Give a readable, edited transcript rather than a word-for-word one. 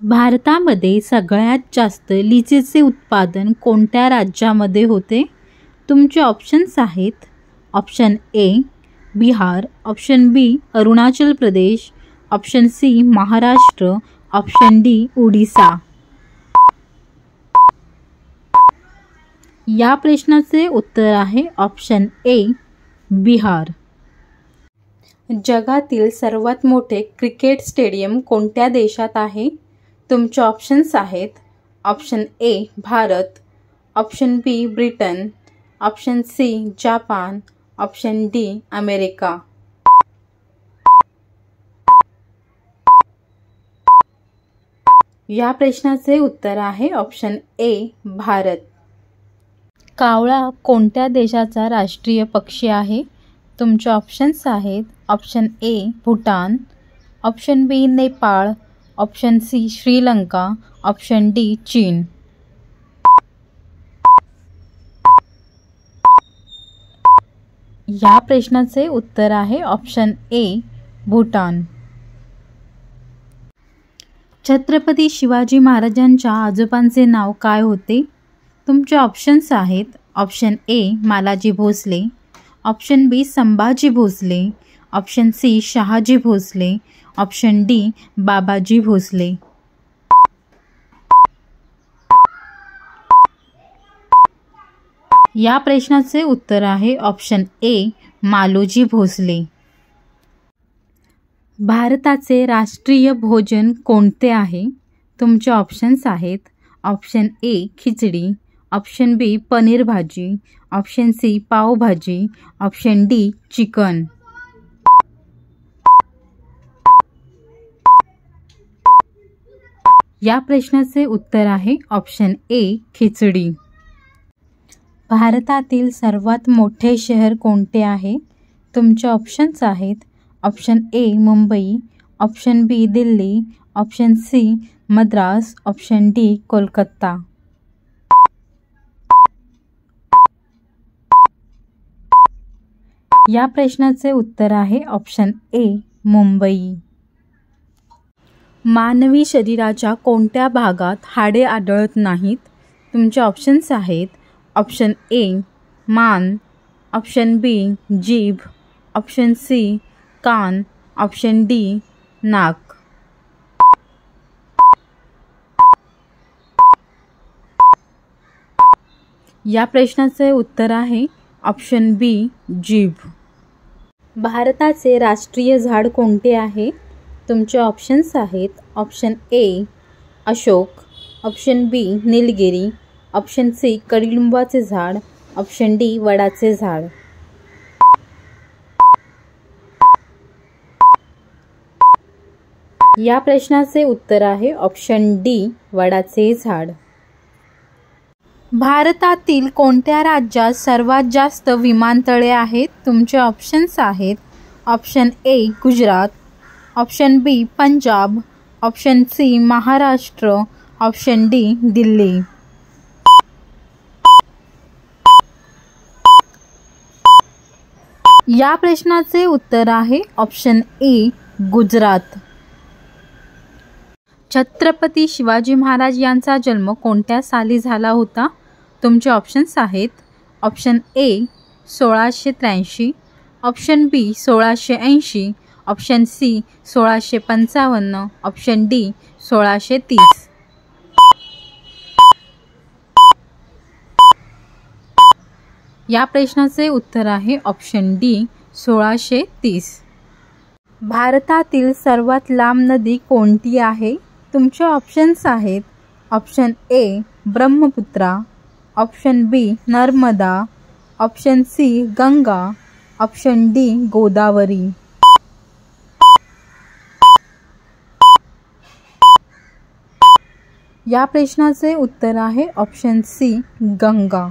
भारतामध्ये सगळ्यात जास्त लिचीचे उत्पादन कोणत्या राज्यामध्ये होते? तुमचे ऑप्शन्स आहेत option A Bihar, option B Arunachal Pradesh, option C Maharashtra, option D Odisha. या प्रश्नाचे उत्तर आहे ऑप्शन ए बिहार. जगातील सर्वात मोठे क्रिकेट स्टेडियम कोणत्या देशात आहे? तुमचे ऑप्शन्स आहेत option A Bharat, option B Britain, option C Japan, option D America. या प्रश्नाचे उत्तर आहे ऑप्शन ए भारत. कावळा कोणत्या देशाचा राष्ट्रीय पक्षी आहे? तुमचे ऑप्शन्स आहेत option A Bhutan, option B Nepal, option C Sri Lanka, option D चीन. या प्रश्नाचे उत्तर आहे ऑप्शन ए भूटान. छत्रपती शिवाजी महाराजांच्या आजोबांचे नाव काय होते? तुमचे ऑप्शन्स आहेत option A Malaji Bhosale, option B Sambhaji Bhosale, option C Shahaji Bhosale, option D Babaji Bhosale. या प्रश्नाचे उत्तर आहे ऑप्शन ए मालोजी भोसले. भारताचे राष्ट्रीय भोजन कोणते आहे? तुमचे ऑप्शन्स आहेत option A khichdi, option B paneer bhaji, option C pav bhaji, option D chicken. या प्रश्नाचे उत्तर आहे ऑप्शन ए खिचडी. भारतातील सर्वात मोठे शहर कोणते आहे? तुमचे ऑप्शन्स आहेत option A Mumbai, option B Delhi, option C Madras, option D Kolkata. या प्रश्नाचे उत्तर आहे ऑप्शन ए मुंबई. मानवी शरीराच्या कोणत्या भागात हाडे आढळत नाहीत? तुमचे ऑप्शन्स आहेत ऑप्शन ए मान, ऑप्शन बी जीभ, ऑप्शन सी कान, ऑप्शन डी नाक. या प्रश्नाचे उत्तर आहे ऑप्शन बी जीभ. भारताचे राष्ट्रीय झाड कोणते आहे? तुमचे ऑप्शन्स आहेत option A Ashok, option B Nilgiri, option C कडुलिंबाचे झाड, ऑप्शन डी वडाचे झाड. या प्रश्नाचे उत्तर आहे ऑप्शन डी वडाचे झाड. भारतातील कोणत्या राज्यात सर्वात जास्त विमानतळे आहेत? तुमचे ऑप्शन्स आहेत option A Gujarat, option B Punjab, option C Maharashtra, option D Delhi. या प्रश्नाचे उत्तर आहे ऑप्शन ए गुजरात. छत्रपती शिवाजी महाराज यांचा जन्म कोणत्या साली झाला होता? तुमचे ऑप्शन्स आहेत option A 1683, option B 1680, option C 1655, option D 1630. या प्रश्नाचे उत्तर आहे ऑप्शन डी 1630. भारतातील सर्वात लांब नदी कोणती आहे? तुमचे ऑप्शन्स आहेत option A Brahmaputra, option B Narmada, option C Ganga, option D Godavari. या प्रश्नाचे उत्तर आहे ऑप्शन सी गंगा.